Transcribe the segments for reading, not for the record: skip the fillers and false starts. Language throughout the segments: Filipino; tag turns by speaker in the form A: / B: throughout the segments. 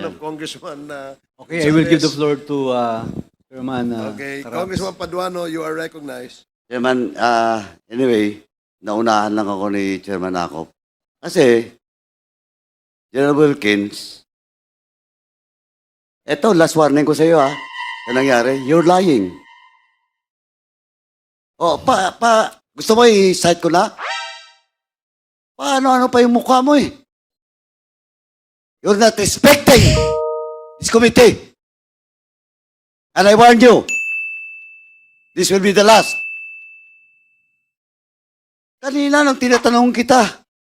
A: of Congressman
B: Okay, I will give the
A: Gonzales.
B: floor to Chairman
A: Okay,
B: Caraps.
A: Congressman Paduano, you are recognized.
C: Chairman, anyway, naunahan lang ako ni Chairman Akop. Kasi, General Wilkins, eto, last warning ko sa iyo, sa nangyari, you're lying. Oh, gusto mo i-cite ko na? Paano-ano pa yung mukha mo eh? You're not respecting this committee. And I warn you, this will be the last. Kanina nang tinatanong kita,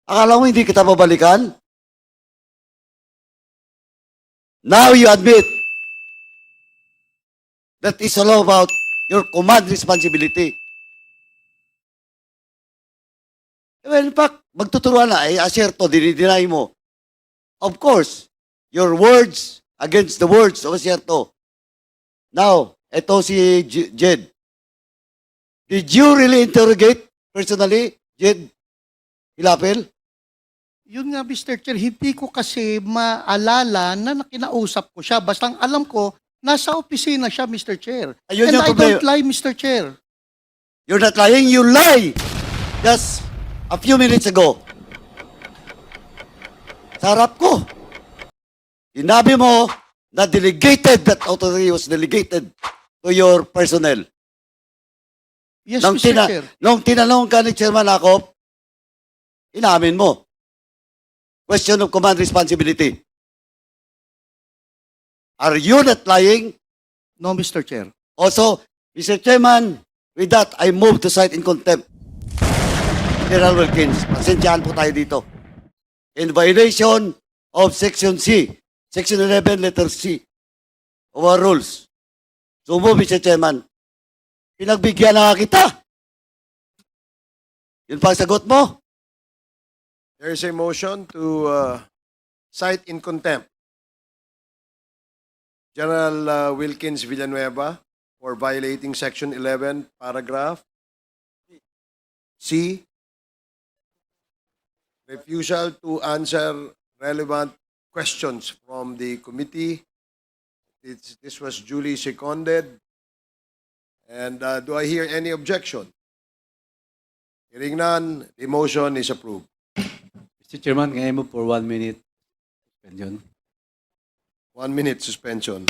C: akala mo hindi kita babalikan? Now you admit that it's all about your command responsibility. Well, in fact, magtuturuan na, aserto, dinideny mo. Of course, your words against the words of aserto. Now, eto si Jed. Did you really interrogate personally, Jed Hilapel?
D: Yun nga, Mr. Chair, hindi ko kasi maalala na nakinausap ko siya. Basta ang alam ko, nasa opisina siya, Mr. Chair.
C: Ayun
D: And
C: yung
D: I
C: problema.
D: don't lie, Mr. Chair.
C: You're not lying, you lie! Just a few minutes ago. Sa harap ko. Sinabi mo na delegated, that authority was delegated to your personnel.
D: Yes, Mr. Chair.
C: Nung tinanong ka ni Chairman Akop, inamin mo. Question of command responsibility. Are you not lying?
D: No, Mr. Chair.
C: Also, Mr. Chairman, with that, I move to cite in contempt General Wilkins. Pasensyahan po tayo dito. In violation of Section C, Section 11, letter C, of our rules. So move, Mr. Chairman. Pinagbigyan na nga kita. Yun pa ang sagot mo?
A: There is a motion to cite in contempt General Wilkins Villanueva for violating Section 11, paragraph C, refusal to answer relevant questions from the committee. This was duly seconded. And do I hear any objection? Hearing none, the motion is approved.
B: Mr. Chairman, can I move for 1 minute? Suspension.
A: 1 minute suspension.